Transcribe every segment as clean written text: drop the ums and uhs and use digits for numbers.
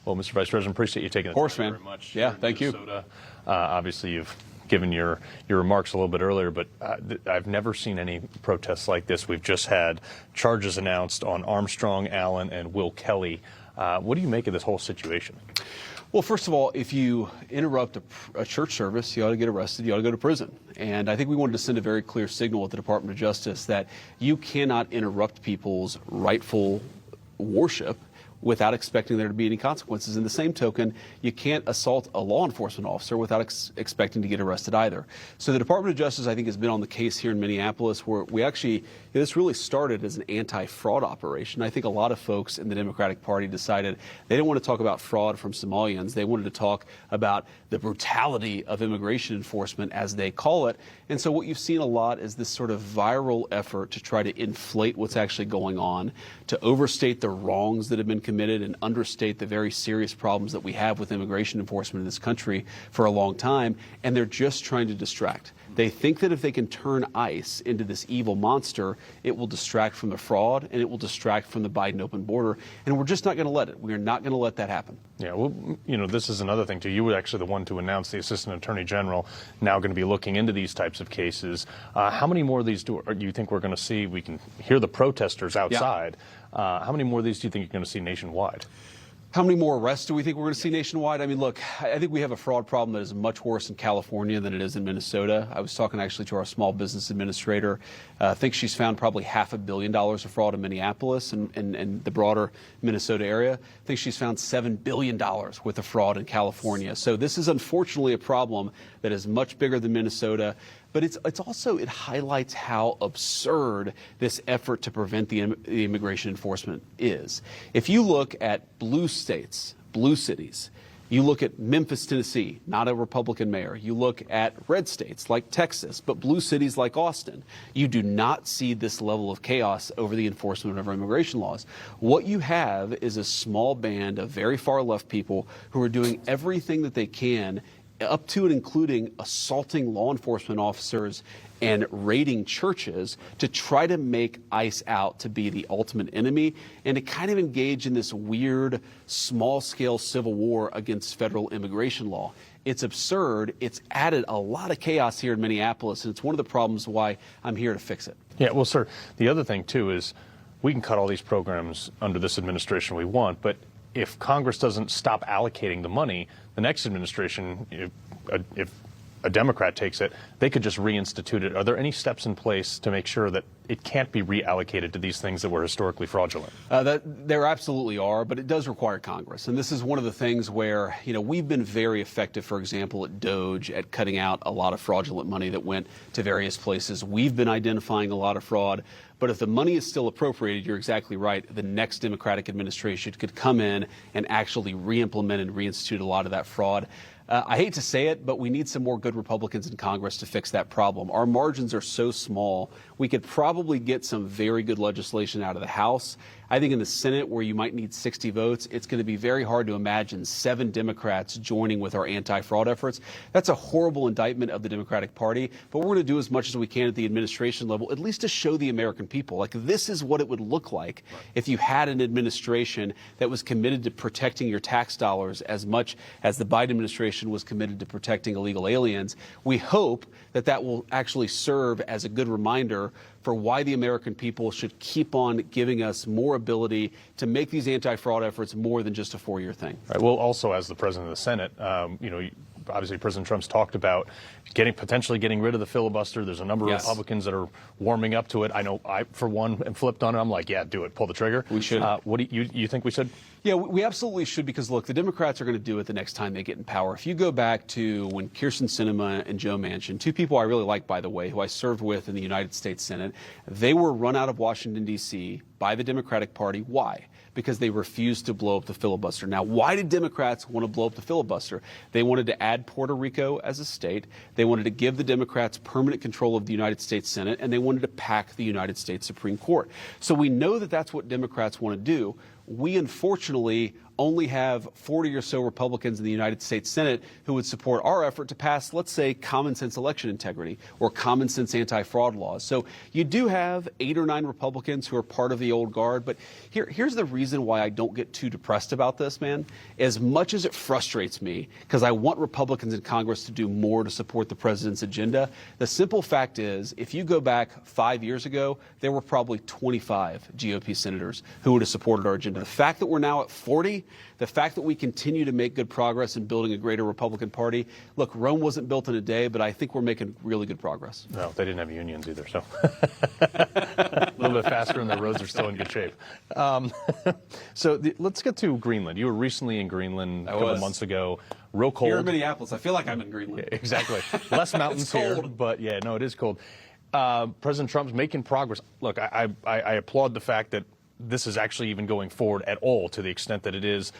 Well, Mr. Vice President, appreciate you taking the time very much. Yeah, thank you. Obviously, you've given your remarks a little bit earlier, but I've never seen any protests like this. We've just had charges announced on Armstrong, Allen, and Will Kelly. What do you make of this whole situation? Well, first of all, if you interrupt a church service, you ought to get arrested, you ought to go to prison. And I think we wanted to send a very clear signal at the Department of Justice that you cannot interrupt people's rightful worship without expecting there to be any consequences. In the same token, you can't assault a law enforcement officer without expecting to get arrested either. So the Department of Justice, I think, has been on the case here in Minneapolis, where we actually, this really started as an anti-fraud operation. I think a lot of folks in the Democratic Party decided they didn't want to talk about fraud from Somalians. They wanted to talk about the brutality of immigration enforcement, as they call it. And so what you've seen a lot is this sort of viral effort to try to inflate what's actually going on, to overstate the wrongs that have been committed and understate the very serious problems that we have with immigration enforcement in this country for a long time. And they're just trying to distract. They think that if they can turn ICE into this evil monster, it will distract from the fraud and it will distract from the Biden open border. And we're just not going to let it. We are not going to let that happen. Yeah, well, you know, this is another thing, too. You were actually the one to announce the Assistant Attorney General now going to be looking into these types of cases. How many more of these do you think we're going to see? We can hear the protesters outside. Yeah. How many more of these do you think you're going to see nationwide? How many more arrests do we think we're going to see nationwide? I mean, look, I think we have a fraud problem that is much worse in California than it is in Minnesota. I was talking actually to our small business administrator. I think she's found probably $500 million of fraud in Minneapolis and the broader Minnesota area. I think she's found $7 billion worth of fraud in California. So this is unfortunately a problem that is much bigger than Minnesota. But it's also, it highlights how absurd this effort to prevent the immigration enforcement is. If you look at blue states, blue cities, you look at Memphis, Tennessee, not a Republican mayor. You look at red states like Texas, but blue cities like Austin. You do not see this level of chaos over the enforcement of our immigration laws. What you have is a small band of very far left people who are doing everything that they can, up to and including assaulting law enforcement officers and raiding churches, to try to make ICE out to be the ultimate enemy and to kind of engage in this weird small-scale civil war against federal immigration law. It's absurd. It's added a lot of chaos here in Minneapolis, and it's one of the problems why I'm here to fix it. Yeah, well, sir, the other thing, too, is we can cut all these programs under this administration we want, but if Congress doesn't stop allocating the money, the next administration, if a Democrat takes it, they could just reinstitute it. Are there any steps in place to make sure that it can't be reallocated to these things that were historically fraudulent? There absolutely are, but it does require Congress. And this is one of the things where, you know, we've been very effective, for example, at DOGE, at cutting out a lot of fraudulent money that went to various places. We've been identifying a lot of fraud. But if the money is still appropriated, you're exactly right, the next Democratic administration could come in and actually re-implement and reinstitute a lot of that fraud. I hate to say it, but we need some more good Republicans in Congress to fix that problem. Our margins are so small, we could probably get some very good legislation out of the House. I think in the Senate, where you might need 60 votes, it's going to be very hard to imagine 7 Democrats joining with our anti-fraud efforts. That's a horrible indictment of the Democratic Party, but we're going to do as much as we can at the administration level, at least to show the American people, like, this is what it would look like if you had an administration that was committed to protecting your tax dollars as much as the Biden administration was committed to protecting illegal aliens. We hope that that will actually serve as a good reminder for why the American people should keep on giving us more ability to make these anti-fraud efforts more than just a 4-year thing. Right. Well, also as the president of the Senate, you know, obviously President Trump's talked about potentially getting rid of the filibuster. There's a number of Republicans that are warming up to it. I know I, for one, am flipped on it. I'm like, yeah, do it. Pull the trigger. We should. What do you think we should? Yeah, we absolutely should, because, look, the Democrats are going to do it the next time they get in power. If you go back to when Kyrsten Sinema and Joe Manchin, 2 people I really like, by the way, who I served with in the United States Senate, they were run out of Washington, D.C. by the Democratic Party. Why? Because they refused to blow up the filibuster. Now, why did Democrats want to blow up the filibuster? They wanted to add Puerto Rico as a state. They wanted to give the Democrats permanent control of the United States Senate, and they wanted to pack the United States Supreme Court. So we know that that's what Democrats want to do. We, unfortunately, only have 40 or so Republicans in the United States Senate who would support our effort to pass, let's say, common sense election integrity or common sense anti-fraud laws. So you do have 8 or 9 Republicans who are part of the old guard. But here's the reason why I don't get too depressed about this, man. As much as it frustrates me, because I want Republicans in Congress to do more to support the president's agenda, the simple fact is, if you go back 5 years ago, there were probably 25 GOP senators who would have supported our agenda. The fact that we're now at 40, the fact that we continue to make good progress in building a greater Republican Party, look, Rome wasn't built in a day, but I think we're making really good progress. No, they didn't have unions either, so a little bit faster and the roads are still in good shape. Let's get to Greenland. You were recently in Greenland a couple of months ago. Real cold. Here in Minneapolis, I feel like I'm in Greenland. Yeah, exactly. Less mountains here, but yeah, no, it is cold. President Trump's making progress. Look, I applaud the fact that this is actually even going forward at all to the extent that it is.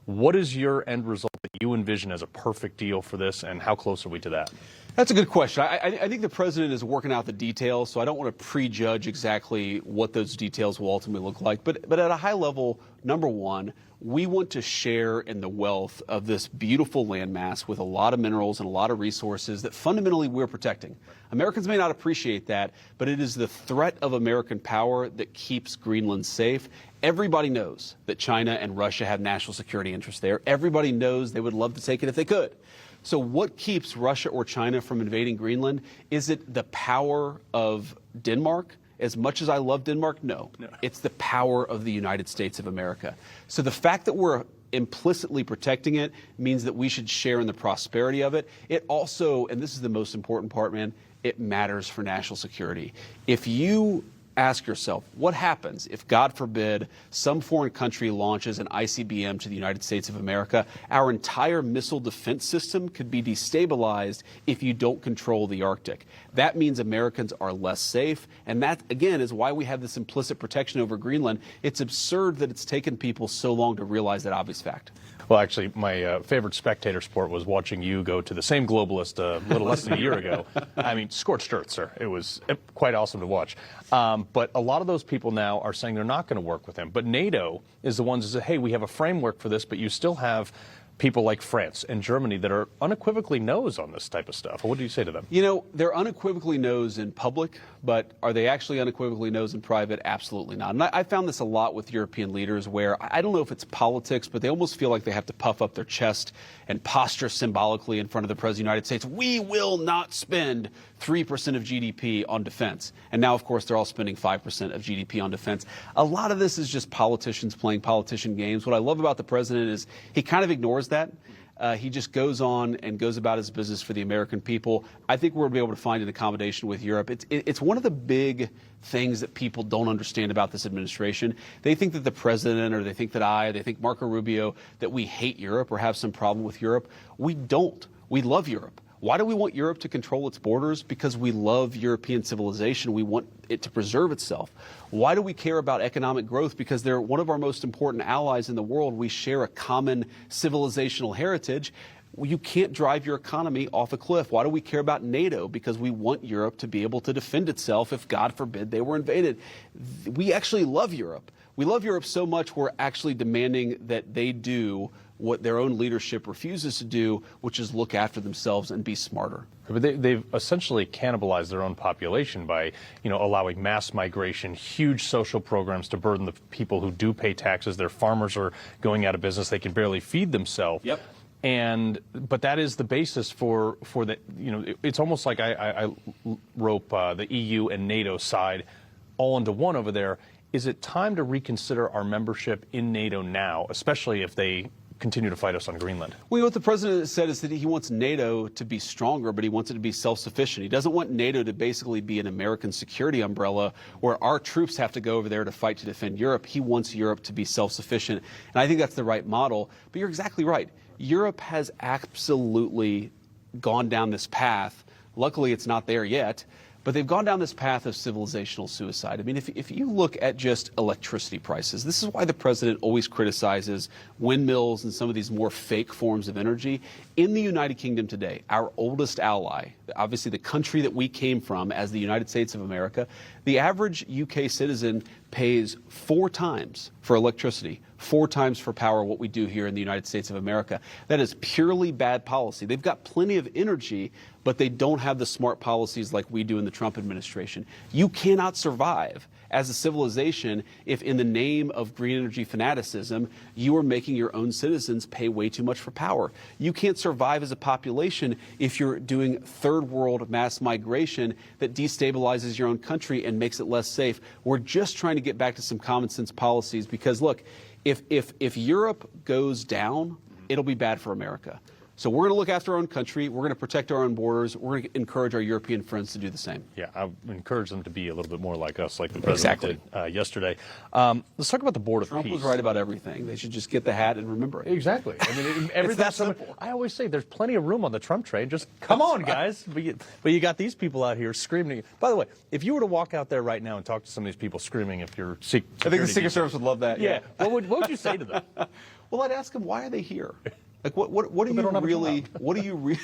What is your end result that you envision as a perfect deal for this, and how close are we to that? That's a good question. I think the president is working out the details, so I don't want to prejudge exactly what those details will ultimately look like. But at a high level, number one, we want to share in the wealth of this beautiful landmass with a lot of minerals and a lot of resources that fundamentally we're protecting. Americans may not appreciate that, but it is the threat of American power that keeps Greenland safe. Everybody knows that China and Russia have national security interests there. Everybody knows they would love to take it if they could. So what keeps Russia or China from invading Greenland? Is it the power of Denmark? As much as I love Denmark, no. It's the power of the United States of America. So the fact that we're implicitly protecting it means that we should share in the prosperity of it. It also, and this is the most important part, man, it matters for national security. If you ask yourself, what happens if, God forbid, some foreign country launches an ICBM to the United States of America? Our entire missile defense system could be destabilized if you don't control the Arctic. That means Americans are less safe, and that, again, is why we have this implicit protection over Greenland. It's absurd that it's taken people so long to realize that obvious fact. Well, actually, my favorite spectator sport was watching you go to the same globalist a little less than a year ago. I mean, scorched earth, sir. It was quite awesome to watch. But a lot of those people now are saying they're not going to work with him. But NATO is the ones that say, hey, we have a framework for this, but you still have people like France and Germany that are unequivocally no's on this type of stuff. What do you say to them? You know, they're unequivocally no's in public, but are they actually unequivocally no's in private? Absolutely not. And I found this a lot with European leaders where I don't know if it's politics, but they almost feel like they have to puff up their chest and posture symbolically in front of the President of the United States. We will not spend 3% of GDP on defense. And now, of course, they're all spending 5% of GDP on defense. A lot of this is just politicians playing politician games. What I love about the president is he kind of ignores that. He just goes on and goes about his business for the American people. I think we're going to be able to find an accommodation with Europe. It's one of the big things that people don't understand about this administration. They think that the president, or they think that they think Marco Rubio, that we hate Europe or have some problem with Europe. We don't. We love Europe. Why do we want Europe to control its borders? Because we love European civilization. We want it to preserve itself. Why do we care about economic growth? Because they're one of our most important allies in the world. We share a common civilizational heritage. You can't drive your economy off a cliff. Why do we care about NATO? Because we want Europe to be able to defend itself if, God forbid, they were invaded. We actually love Europe. We love Europe so much we're actually demanding that they do what their own leadership refuses to do, which is look after themselves and be smarter. But they've essentially cannibalized their own population by, allowing mass migration, huge social programs to burden the people who do pay taxes. Their farmers are going out of business. They can barely feed themselves. Yep. But that is the basis for the, it's almost like I rope the EU and NATO side all into one over there. Is it time to reconsider our membership in NATO now, especially if they continue to fight us on Greenland? Well, what the president said is that he wants NATO to be stronger, but he wants it to be self-sufficient. He doesn't want NATO to basically be an American security umbrella where our troops have to go over there to fight to defend Europe. He wants Europe to be self-sufficient, and I think that's the right model. But you're exactly right. Europe has absolutely gone down this path. Luckily, it's not there yet. But they've gone down this path of civilizational suicide. I mean, if you look at just electricity prices, this is why the president always criticizes windmills and some of these more fake forms of energy. In the United Kingdom today, our oldest ally, obviously the country that we came from as the United States of America, the average UK citizen pays 4 times for electricity, 4 times for power what we do here in the United States of America. That is purely bad policy. They've got plenty of energy, but they don't have the smart policies like we do in the Trump administration. You cannot survive as a civilization if in the name of green energy fanaticism, you are making your own citizens pay way too much for power. You can't survive as a population if you're doing third world mass migration that destabilizes your own country and makes it less safe. We're just trying to get back to some common sense policies because, look, if Europe goes down, it'll be bad for America. So we're going to look after our own country. We're going to protect our own borders. We're going to encourage our European friends to do the same. Yeah, I encourage them to be a little bit more like us, like the president did yesterday. Let's talk about the board of Trump peace. was right about everything. They should just get the hat and remember it. Exactly. I mean, It's that simple. I always say there's plenty of room on the Trump train. Just come on, guys. But you got these people out here screaming. By the way, if you were to walk out there right now and talk to some of these people screaming, if you're I think the Secret Service would love that. Yeah. What would you say to them? Well, I'd ask them, why are they here? Like, what do you really, what do you really,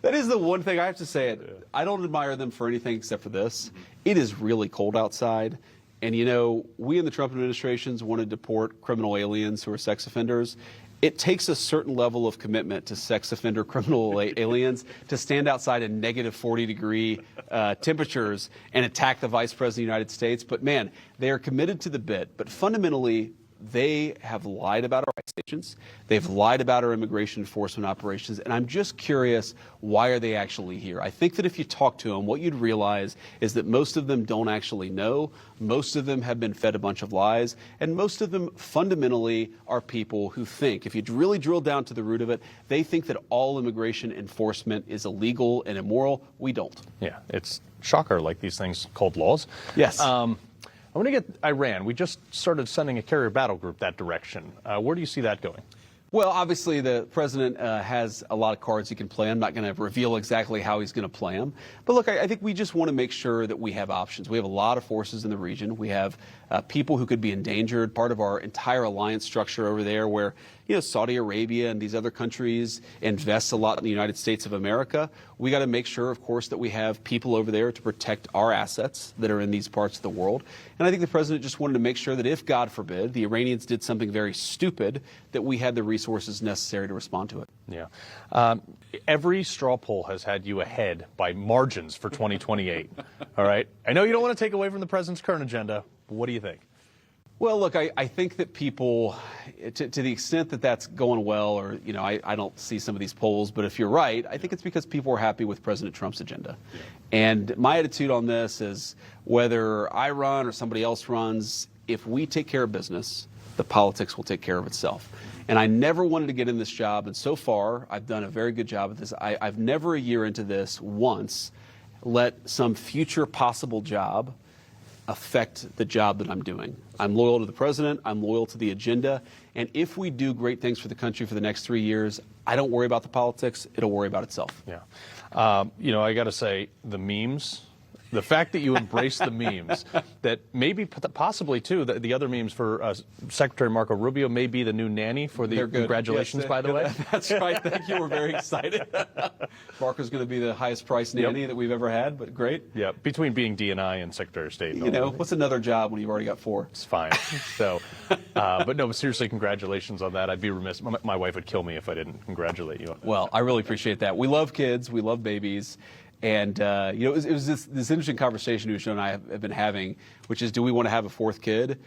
that is the one thing I have to say. I don't admire them for anything except for this. It is really cold outside. And, you know, we in the Trump administrations want to deport criminal aliens who are sex offenders. It takes a certain level of commitment to sex offender criminal aliens to stand outside in negative 40-degree temperatures and attack the Vice President of the United States. But, man, they are committed to the bit. But fundamentally, they have lied about our ICE agents. They've lied about our immigration enforcement operations. And I'm just curious, why are they actually here? I think that if you talk to them, what you'd realize is that most of them don't actually know. Most of them have been fed a bunch of lies. And most of them fundamentally are people who think, if you really drill down to the root of it, they think that all immigration enforcement is illegal and immoral. We don't. Yeah, it's shocker, like these things called laws. Yes. I want to get Iran. We just started sending a carrier battle group that direction. Where do you see that going? Well, obviously, the president has a lot of cards he can play. I'm not going to reveal exactly how he's going to play them. But look, I think we just want to make sure that we have options. We have a lot of forces in the region. We have people who could be endangered. Part of our entire alliance structure over there where, you know, Saudi Arabia and these other countries invest a lot in the United States of America. We got to make sure, of course, that we have people over there to protect our assets that are in these parts of the world. And I think the president just wanted to make sure that if, God forbid, the Iranians did something very stupid, that we had the resources necessary to respond to it. Yeah. Every straw poll has had you ahead by margins for 2028. All right. I know you don't want to take away from the president's current agenda, but what do you think? Well, look, I think that people, to the extent that that's going well, or, you know, I don't see some of these polls, but if you're right, I think it's because people are happy with President Trump's agenda. Yeah. And my attitude on this is whether I run or somebody else runs, if we take care of business, the politics will take care of itself. And I never wanted to get in this job, and so far I've done a very good job at this. I've never a year into this once let some future possible job affect the job that I'm doing. I'm loyal to the president. I'm loyal to the agenda. And if we do great things for the country for the next 3 years, I don't worry about the politics. It'll worry about itself. Yeah. You know, I got to say, the memes, the fact that you embrace the memes, that maybe possibly, too, the other memes for Secretary Marco Rubio may be the new nanny for the congratulations, yes, by the way. That's right. Thank you. We're very excited. Marco's going to be the highest priced nanny that we've ever had, but great. Yeah, between being DNI and Secretary of State. You know, what's another job when you've already got 4? It's fine. So, but no, seriously, congratulations on that. I'd be remiss. My wife would kill me if I didn't congratulate you on that. Well, I really appreciate that. We love kids. We love babies. And, you know, it was this interesting conversation Usha and I have been having, which is, do we want to have a 4th kid?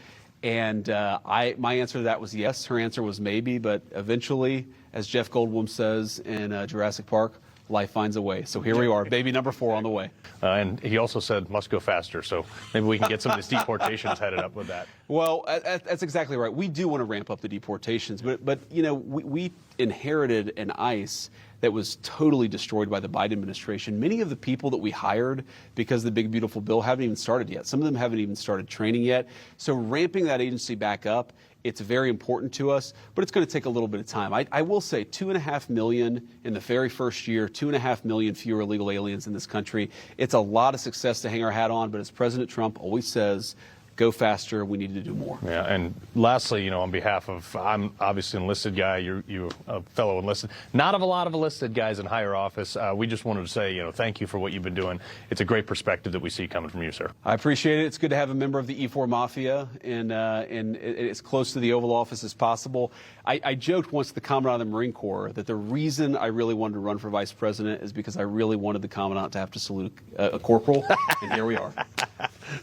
And my answer to that was yes. Her answer was maybe. But eventually, as Jeff Goldblum says in Jurassic Park, life finds a way. So here we are, baby number 4 on the way. And he also said, must go faster. So maybe we can get some of these deportations headed up with that. Well, that's exactly right. We do want to ramp up the deportations. But you know, we inherited an ICE that was totally destroyed by the Biden administration. Many of the people that we hired because of the big, beautiful bill haven't even started yet. Some of them haven't even started training yet. So ramping that agency back up, it's very important to us, but it's going to take a little bit of time. I will say 2.5 million in the very first year, 2.5 million fewer illegal aliens in this country. It's a lot of success to hang our hat on, but as President Trump always says, go faster. We need to do more. Yeah, and lastly, on behalf of, I'm obviously an enlisted guy, you're a fellow enlisted, not of a lot of enlisted guys in higher office. We just wanted to say, thank you for what you've been doing. It's a great perspective that we see coming from you, sir. I appreciate it. It's good to have a member of the E4 Mafia in as close to the Oval Office as possible. I joked once to the Commandant of the Marine Corps that the reason I really wanted to run for Vice President is because I really wanted the Commandant to have to salute a corporal, and here we are.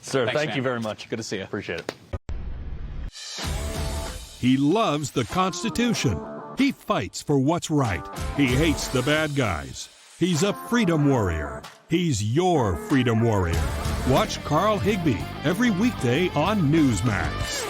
Sir, Thanks, thank man. you very much. Good to see you. Appreciate it. He loves the Constitution. He fights for what's right. He hates the bad guys. He's a freedom warrior. He's your freedom warrior. Watch Carl Higbie every weekday on Newsmax.